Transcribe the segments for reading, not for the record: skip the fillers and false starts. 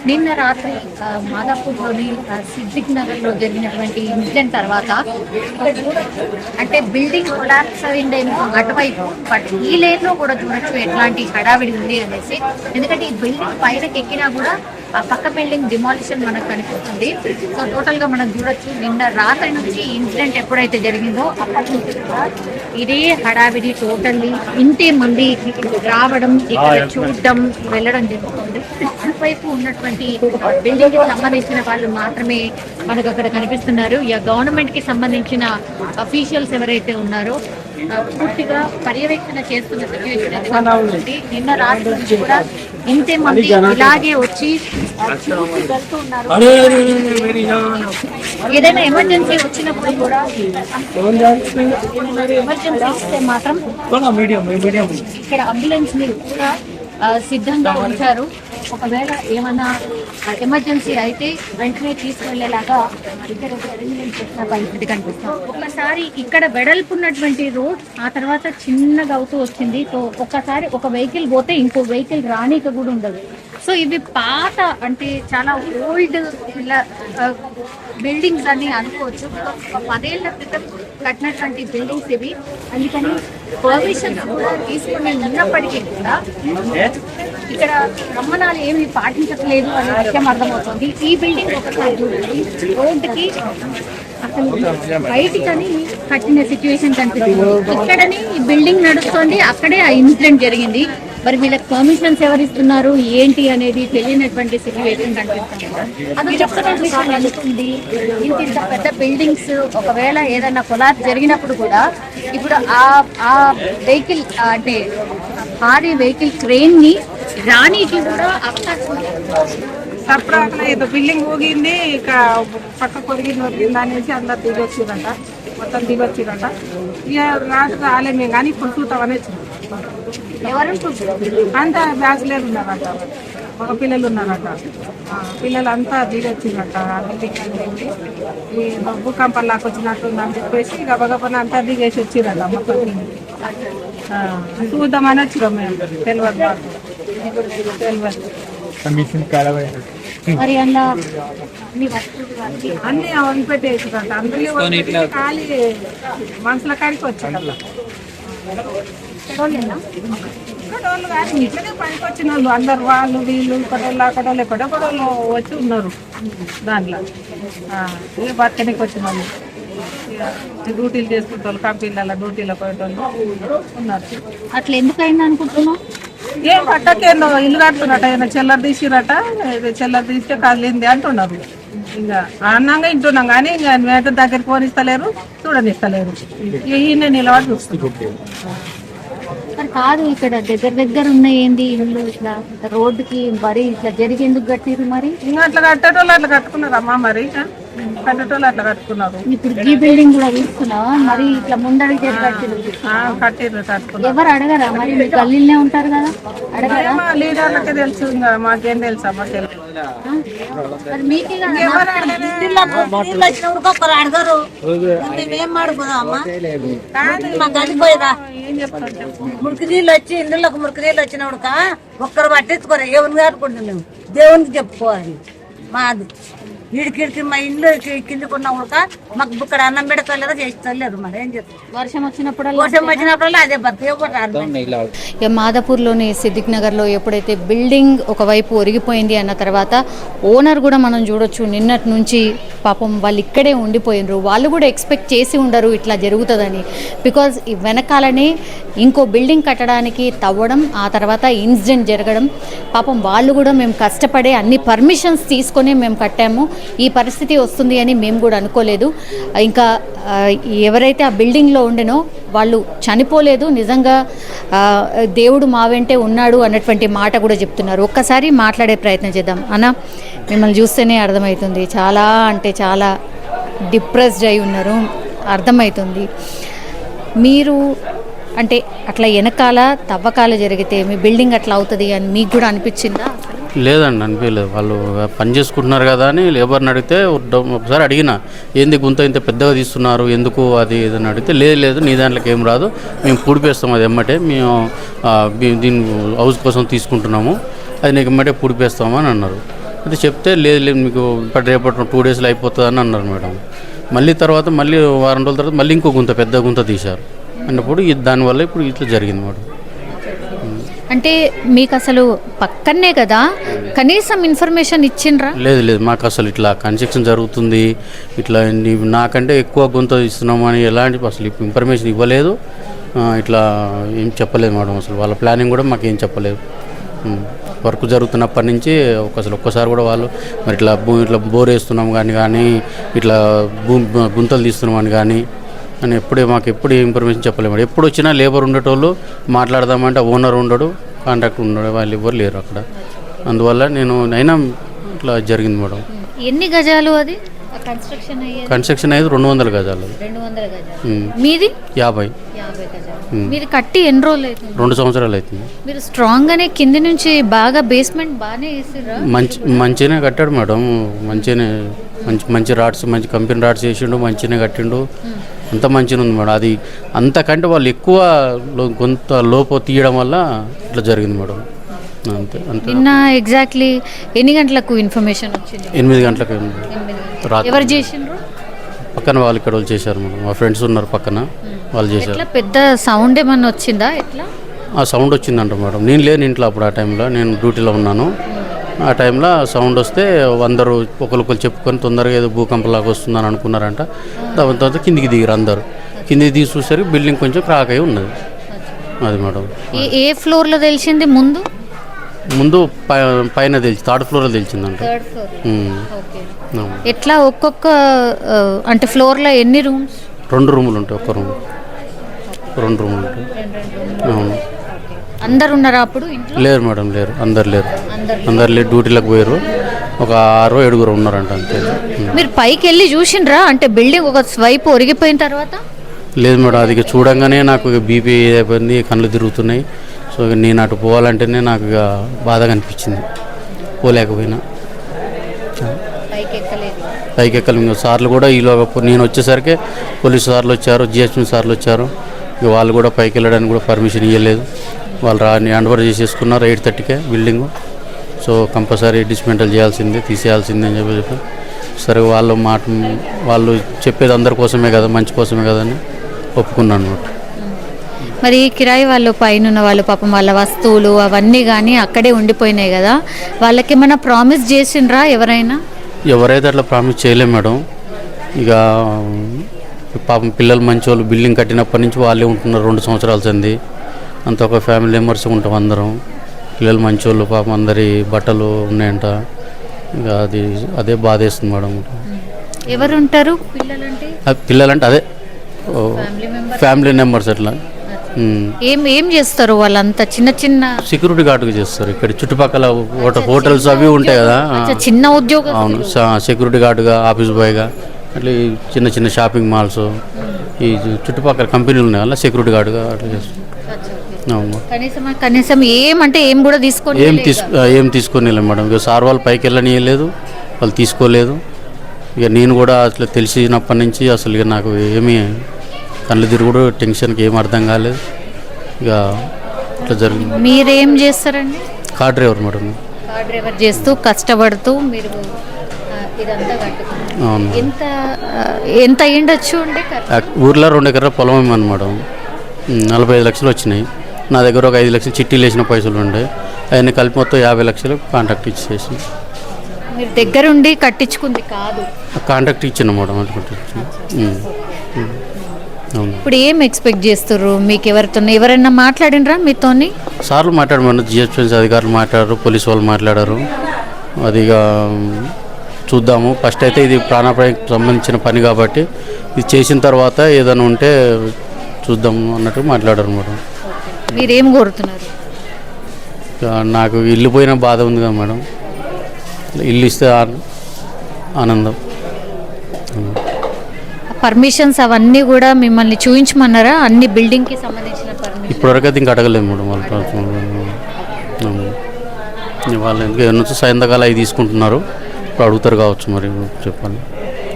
నిన్న రాత్రి మాదాపూర్లోని సిద్దిక్ నగర్లో జరిగినటువంటి ఇన్సిడెంట్ తర్వాత ఇక్కడ చూడొచ్చు, అంటే బిల్డింగ్ కొలాప్స్ అయిందేమో అటువైపు, బట్ ఈ లేన్ లో కూడా చూడొచ్చు ఎట్లాంటి హడావిడి ఉంది అనేసి. ఎందుకంటే ఈ బిల్డింగ్ పైనకి ఎక్కినా కూడా ఆ పక్క బిల్డింగ్ డిమాలిషన్ మనకు కనిపిస్తుంది. సో టోటల్ గా మనం చూడొచ్చు, నిన్న రాత్రి నుంచి ఇన్సిడెంట్ ఎప్పుడైతే జరిగిందో అప్పటి నుంచి కూడా ఇదే హడావిడి. టోటల్లీ ఇంటి మంది రావడం, ఇక్కడ చూడడం, వెళ్ళడం జరుగుతుంది. అటువైపు ఉన్నటువంటి బిల్డింగ్ కి సంబంధించిన వాళ్ళు మాత్రమే మనకు అక్కడ కనిపిస్తున్నారు. గవర్నమెంట్ కి సంబంధించిన అఫీషియల్స్ ఎవరైతే ఉన్నారో పూర్తిగా పర్యవేక్షణ చేస్తున్న సిచ్యువేషన్. నిన్న రాత్రి నుంచి కూడా ఇంతే మంది ఇలాగే వచ్చి వెళ్తూ ఉన్నారు. ఏదైనా ఎమర్జెన్సీ వచ్చినప్పుడు కూడా ఎమర్జెన్సీ వస్తే మాత్రం ఇక్కడ అంబులెన్స్ ని కూడా సిద్ధంగా ఉంచారు. ఒకవేళ ఏమైనా ఎమర్జెన్సీ అయితే వెంటనే తీసుకెళ్లేలాగా ఇక్కడ అరేంజ్మెంట్ చేసిన పరిస్థితి కనిపిస్తాం. ఒక్కసారి ఇక్కడ వెడల్పున్నటువంటి రోడ్ ఆ తర్వాత చిన్నగా అవుతూ వచ్చింది. సో ఒక్కసారి ఒక వెహికల్ పోతే ఇంకో వెహికల్ రానీక కూడా ఉండదు. సో ఇవి పాత, అంటే చాలా ఓల్డ్ బిల్డింగ్స్ అని అనుకోవచ్చు. 10 ఏళ్ల క్రితం కట్టినటువంటి బిల్డింగ్స్ ఇవి. అందుకని పర్మిషన్ కూడా తీసుకుని ఉన్నప్పటికీ కూడా ఇక్కడ రమ్మనాలు ఏమి పాటించట్లేదు అనే విషయం అర్థమవుతుంది. ఈ బిల్డింగ్ ఒకసారి చూడండి, రోడ్డుకి అసలు బయటికని కట్టిన సిచ్యువేషన్ కనిపిస్తుంది. ఇక్కడని ఈ బిల్డింగ్ నడుస్తుంది, అక్కడే ఆ ఇన్సిడెంట్ జరిగింది. మరి వీళ్ళకి పర్మిషన్స్ ఎవరు ఇస్తున్నారు ఏంటి అనేది తెలియనటువంటి సిచ్యువేషన్ కనిపిస్తుంది. అది చెప్తుంది, ఇంత పెద్ద బిల్డింగ్స్ ఒకవేళ ఏదైనా కొలాప్స్ జరిగినప్పుడు కూడా ఇప్పుడు ఆ వెహికల్, అంటే భారీ వెహికల్ క్రేన్ ని రాణికి కూడా సపరాగా ఏదో బిల్డింగ్ ఊగింది, ఇక పక్క పొరిగింది అనేసి అందరు దిగొచ్చిరంట, మొత్తం దిగొచ్చిరంట. ఇక రాత్రి రాలే మేము, కానీ ఇప్పుడు చూద్దామని వచ్చింది. అంతా బ్యాచులర్ ఉన్నారంట, ఒక పిల్లలు ఉన్నారంట. పిల్లలు అంతా దిగొచ్చిందంట. బిల్డింగ్ అనేది ఈ భూకంపం లాగా వచ్చినట్టుందని చెప్పేసి గబగబన అంతా దిగేసి వచ్చిరంట. మొత్తం చూద్దామని వచ్చినాం మేము. తెలియదు మరి అలా అన్ని అవన్నీ పెట్టేసిందంట. అందులో ఖాళీ మనుషుల కాడికి వచ్చిందంట. ఇక్కడోళ్ళు కానీ ఇట్లనే పనికి వచ్చిన వాళ్ళు అందరు, వాళ్ళు వీళ్ళు ఇక్కడోళ్ళు అక్కడోళ్ళు ఎక్కడోళ్ళు వచ్చి ఉన్నారు దాంట్లో. బతకనికి వచ్చిన వాళ్ళు, డ్యూటీలు చేసుకుంటే వాళ్ళు, కంపెనీల డ్యూటీలో పోయేటోళ్ళు ఉన్నారు. అట్లా ఎందుకైంది అనుకుంటున్నావు? ఏం కట్టకేందో ఇల్లు కడుతున్నట్ట, ఏదో చెల్లర తీసిరట, చెల్లర తీస్తే కదిలింది అంటున్నారు. ఇంకా అన్నంగా ఇంటున్నాం కానీ ఇంకా మేట దగ్గరికి పోనిస్తలేరు, చూడనిస్తలేరు. ఈయన నిలబడి చూస్తున్నారు. కాదు, ఇక్కడ దగ్గర ఉన్న ఏంది ఇల్లు ఇట్లా రోడ్డుకి మరి ఇట్లా జరిగి ఎందుకు కట్టిరు? మరి ఇంకా అట్లా కట్టేటోళ్ళు అట్లా కట్టుకున్నారు అమ్మా, మరి కట్టేటోళ్ళు అట్లా కట్టుకున్నారు. ఇప్పుడు ఈ బిల్డింగ్ కూడా చూస్తున్నావా? మరి ఇట్లా ముందడి కట్టిరు, ఎవరు అడగరా? మరి మీ గల్లీలోనే ఉంటారు కదా, అడగరా? లీడర్లకే తెలుసు, ఇంకా మాకేం తెలుసు అమ్మా, తెలుసు. మరి మీకే మురికి నీళ్ళు వచ్చి ఇళ్ళకి మురికి నీళ్ళు వచ్చినప్పుడు ఒక్కరు పట్టించుకోరు, ఎవరిని కట్టుకుంటాం మేము, దేవునికి చెప్పుకోవాలి. మాది ఇడికిడికి మా ఇల్లు కిందికి ఉన్న ఉడక మాకు ఇక్కడ అన్నం పెడతలేదు, చేస్తలేదు. మరి ఏం చెప్తాం? వర్షం వచ్చినప్పుడల్లా అదే బతుకు. మాదాపూర్లోని సిద్దిక్ నగర్లో ఎప్పుడైతే బిల్డింగ్ ఒకవైపు ఒరిగిపోయింది అన్న తర్వాత ఓనర్ కూడా మనం చూడొచ్చు, నిన్నటి నుంచి పాపం వాళ్ళు ఇక్కడే ఉండిపోయినరు. వాళ్ళు కూడా ఎక్స్పెక్ట్ చేసి ఉండరు ఇట్లా జరుగుతుందని. బికాజ్ ఈ వెనకాలనే ఇంకో బిల్డింగ్ కట్టడానికి తవ్వడం, ఆ తర్వాత ఇన్సిడెంట్ జరగడం. పాపం వాళ్ళు కూడా మేము కష్టపడే అన్ని పర్మిషన్స్ తీసుకొని మేము కట్టాము, ఈ పరిస్థితి వస్తుంది అని మేము కూడా అనుకోలేదు. ఇంకా ఎవరైతే ఆ బిల్డింగ్లో ఉండేనో వాళ్ళు చనిపోలేదు, నిజంగా దేవుడు మా వెంటే ఉన్నాడు అన్నటువంటి మాట కూడా చెప్తున్నారు. ఒక్కసారి మాట్లాడే ప్రయత్నం చేద్దాం. అన్న, మిమ్మల్ని చూస్తేనే అర్థమవుతుంది, చాలా అంటే చాలా డిప్రెస్డ్ అయి ఉన్నారు, అర్థమవుతుంది. మీరు అంటే అట్లా వెనకాల తవ్వకాలు జరిగితే మీ బిల్డింగ్ అట్లా అవుతుంది అని మీకు కూడా అనిపించిందా? లేదండి, అనిపించలేదు. వాళ్ళు పని చేసుకుంటున్నారు కదా అని లేబర్ని అడిగితే ఒకసారి అడిగిన, ఏంది గుంత ఇంత పెద్దగా తీస్తున్నారు, ఎందుకు అది ఏదని అడిగితే, లేదు నీ దాంట్లోకి ఏం రాదు, మేము పూడిపేస్తాం, అది ఎమ్మటే మేము దీని హౌస్ కోసం తీసుకుంటున్నాము, అది నీకు ఎమ్మటే పూడిపేస్తాము అని అన్నారు. అయితే చెప్తే లేదు లేదు మీకు ఇప్పటి రేపటి 2 డేస్లో అయిపోతుందని అన్నారు మేడం. మళ్ళీ తర్వాత మళ్ళీ వారం రోజుల తర్వాత మళ్ళీ ఇంకో గుంత పెద్ద గుంత తీశారు అన్నప్పుడు దానివల్ల ఇప్పుడు ఇట్లా జరిగింది మేడం. అంటే మీకు అసలు పక్కనే కదా, కనీసం ఇన్ఫర్మేషన్ ఇచ్చిండ్రా? లేదు లేదు, మాకు అసలు ఇట్లా కన్స్ట్రక్షన్ జరుగుతుంది, ఇట్లా నాకంటే ఎక్కువ గుంత ఇస్తున్నాము అని ఎలాంటి అసలు ఇన్ఫర్మేషన్ ఇవ్వలేదు. ఇట్లా ఏం చెప్పలేదు మేడం. అసలు వాళ్ళ ప్లానింగ్ కూడా మాకు ఏం చెప్పలేదు. వర్క్ జరుగుతున్నప్పటి నుంచి అసలు ఒక్కసారి కూడా వాళ్ళు మరి ఇట్లా బోర్ వేస్తున్నాం కానీ ఇట్లా గుంతలు తీస్తున్నాం అని మాకు ఎప్పుడు ఇన్ఫర్మేషన్ చెప్పలేము. ఎప్పుడు వచ్చినా లేబర్ ఉండేటోళ్ళు మాట్లాడదామంటే ఓనర్ ఉండడు, కాంట్రాక్టర్ ఉండడు, వాళ్ళు ఎవ్వరు లేరు అక్కడ. అందువల్ల అయినా ఇట్లా జరిగింది మేడం. ఎన్ని గజాలు అది కన్స్ట్రక్షన్ అయ్యేది 200 గజాలు. 200 గజాలు. మీది 50 గజాలు. మీది కట్టి ఎన్ని రోజులు అవుతుంది? 2 సంవత్సరాలు అవుతుంది. మీరు స్ట్రాంగ్ గానే కింది నుంచి బాగా బేస్మెంట్ బాగానే వేసిర్రా? మంచిగానే కట్టాడు మేడం. మంచిగానే మంచి రాడ్స్, మంచి కంపెనీ రాడ్స్ వేసిండు, మంచిగానే కట్టిండు. అంత మంచిగా ఉంది మేడం. అది అంతకంటే వాళ్ళు ఎక్కువ కొంత లోపు తీయడం వల్ల ఇట్లా జరిగింది మేడం. అంతే. నిన్న ఎగ్జాక్ట్లీ ఎన్ని గంటలకు ఇన్ఫర్మేషన్ వచ్చింది? 8 గంటలకు రాత్రి. ఎవరు చేసిండ్రు? పక్కన వాళ్ళు ఇక్కడ వాళ్ళు చేశారు మేడం. మా ఫ్రెండ్స్ ఉన్నారు పక్కన, వాళ్ళు చేశారు. పెద్ద సౌండ్ ఏమన్నా వచ్చిందా? ఎట్లా ఆ సౌండ్ వచ్చిందంట మేడం. నేను లేని ఇంట్లో అప్పుడు, ఆ టైంలో నేను డ్యూటీలో ఉన్నాను. ఆ టైంలో సౌండ్ వస్తే అందరూ ఒకరికొకరు చెప్పుకొని తొందరగా ఏదో భూకంపంలాగా వస్తుందని అనుకున్నారంట. దాని తర్వాత కిందికి దిగారు అందరూ. కిందికి దిగి చూసరికి బిల్డింగ్ కొంచెం క్రాక్ అయి ఉన్నది. అది మేడం. ఏ ఫ్లోర్లో తెలిసింది? ముందు పైన తెలిసి 3rd ఫ్లోర్లో తెలిసిందంట. ఎట్లా ఒక్కొక్క అంటే ఫ్లోర్లో ఎన్ని రూమ్స్? 2 రూములు ఉంటాయి. ఒక్క రూమ్ 2 రూములు ఉంటాయి. అవును. అందరు ఉన్నారా అప్పుడు? లేరు మేడం, లేరు. అందరు లేరు, డ్యూటీలకు పోయారు. ఒక 6-7 ఉన్నారంట అంతే. మీరు పైకి వెళ్ళి చూసిండ్రా? అంటే బిల్డింగ్ ఒక వైపు ఒరిగిపోయిన తర్వాత? లేదు మేడం, అది చూడంగానే నాకు బీపీ అయిపోయింది, కళ్ళు తిరుగుతున్నాయి. సో నేను అటు పోవాలంటేనే నాకు బాధగా అనిపించింది, పోలేకపోయినా. పైకి ఎక్కలేదు. సార్లు కూడా ఈలోగా నేను వచ్చేసరికి పోలీసు సార్లు వచ్చారు, జిహెచ్ఎం సార్లు వచ్చారు. ఇక వాళ్ళు కూడా పైకి వెళ్ళడానికి కూడా పర్మిషన్ ఇవ్వలేదు. వాళ్ళు హ్యాండ్ ఓవర్ చేసేసుకున్నారు 8:30కే బిల్డింగు. సో కంపల్సరీ డిస్మెంటల్ చేయాల్సిందే, తీసేయాల్సిందే అని చెప్పి సరే వాళ్ళు చెప్పేది అందరి కోసమే కదా, మంచి కోసమే కదా అని ఒప్పుకున్నాను అనమాట. మరి కిరాయి వాళ్ళు పైన ఉన్న వాళ్ళు పాపం వాళ్ళ వస్తువులు అవన్నీ కానీ అక్కడే ఉండిపోయినాయి కదా, వాళ్ళకి ఏమైనా ప్రామిస్ చేసిండ్రా ఎవరైనా? ఎవరైతే అట్లా ప్రామిస్ చేయలేము మేడం. ఇక పాపం పిల్లలు మంచి వాళ్ళు, బిల్డింగ్ కట్టినప్పటి నుంచి వాళ్ళే ఉంటున్నారు 2 సంవత్సరాలు చెంది. అంత ఒక ఫ్యామిలీ మెంబర్స్ ఉంటాం అందరం. పిల్లలు మంచి వాళ్ళు, పాపం అందరి బట్టలు ఉన్నాయంట. ఇక అదే బాధేస్తుంది మేడం. ఎవరు ఉంటారు పిల్లలంటే? అదే ఫ్యామిలీ మెంబర్స్. అట్లా ఏం చేస్తారు వాళ్ళంతా? చిన్న సెక్యూరిటీ గార్డుగా చేస్తారు. ఇక్కడ చుట్టుపక్కల హోటల్స్ అవి ఉంటాయి కదా, చిన్న ఉద్యోగం. అవును, సెక్యూరిటీ గార్డుగా, ఆఫీస్ బాయ్గా, అట్లా చిన్న షాపింగ్ మాల్స్, ఈ చుట్టుపక్కల కంపెనీలు ఉన్నాయి అలా సెక్యూరిటీ గార్డుగా అట్లా చేస్తారు. అవును. కనీసం ఏం కూడా ఏం తీసుకొని మేడం. ఇక సార్ వాళ్ళు పైకి వెళ్ళనియలేదు, వాళ్ళు తీసుకోలేదు. ఇక నేను కూడా అట్లా తెలిసినప్పటి నుంచి అసలు ఇక నాకు ఏమీ కళ్ళు తిరుగుడు, టెన్షన్కి ఏం అర్థం కాలేదు. ఇక ఇట్లా జరిగింది. మీరేం చేస్తారండి? Car driver madam. Car driver చేస్తూ కష్టపడుతూ మీరు ఇదంతా కట్టుకున్నారు. అవును. ఎంత అయ్యిండొచ్చు అండి? ఊర్లో 2 ఎకరాల పొలం ఇవ్వమని మేడం. 45 లక్షలు వచ్చినాయి. నా దగ్గర ఒక 5 లక్షలు చిట్టీలు వేసిన పైసలు ఉండే, అవన్నీ కలిపి మొత్తం 50 లక్షలు కాంట్రాక్ట్ ఇచ్చేసి. మీరు దగ్గరుండి కట్టించుకుంది కాదు, కాంట్రాక్ట్ ఇచ్చిన మేడం. అవును. ఇప్పుడు ఏం ఎక్స్పెక్ట్ చేస్తారు? మీకు ఎవరైనా మాట్లాడినరా మీతోని? సార్లు మాట్లాడమన్నారు, జిహెచ్ఎంసీ అధికారులు మాట్లాడారు, పోలీసు వాళ్ళు మాట్లాడారు. అదిగా చూద్దాము. ఫస్ట్ అయితే ఇది ప్రాణాపాయానికి సంబంధించిన పని కాబట్టి ఇది చేసిన తర్వాత ఏదైనా ఉంటే చూద్దాము అన్నట్టు మాట్లాడారు మేడం. మీరేం కోరుతున్నారు? నాకు ఇల్లు పోయిన బాధ ఉంది కదా మేడం. ఇల్లు ఇస్తే ఆనందం. పర్మిషన్స్ అవన్నీ కూడా మిమ్మల్ని చూపించమన్నారా? అన్ని బిల్డింగ్కి సంబంధించిన పర్మిషన్ ఇప్పటివరకు అయితే ఇంకా అడగలేదు మేడం. వాళ్ళు ఇంకా నుంచి సాయంత్రకాలం అవి తీసుకుంటున్నారు. ఇప్పుడు అడుగుతారు కావచ్చు, మరి చెప్పాలి.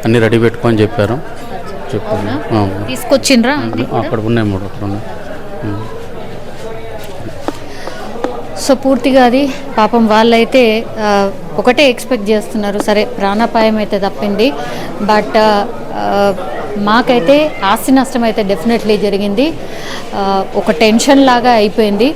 అన్నీ రెడీ పెట్టుకొని చెప్పారు. తీసుకొచ్చిండ్రా? అక్కడ ఉన్నాయి మేడం, అక్కడ ఉన్నాయి. సో పూర్తిగా అది పాపం వాళ్ళైతే ఒకటే ఎక్స్పెక్ట్ చేస్తున్నారు, సరే ప్రాణాపాయం అయితే తప్పింది, బట్ మాకైతే ఆస్తి నష్టం అయితే డెఫినెట్లీ జరిగింది. ఒక టెన్షన్ లాగా అయిపోయింది.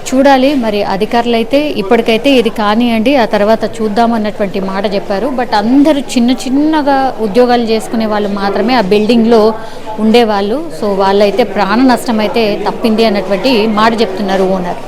చూడాలి మరి అధికారులు అయితే ఇప్పటికైతే ఇది కానివ్వండి, ఆ తర్వాత చూద్దామన్నటువంటి మాట చెప్పారు. బట్ అందరూ చిన్నగా ఉద్యోగాలు చేసుకునే వాళ్ళు మాత్రమే ఆ బిల్డింగ్లో ఉండేవాళ్ళు. సో వాళ్ళైతే ప్రాణ నష్టం అయితే తప్పింది అన్నటువంటి మాట చెప్తున్నారు ఓనర్.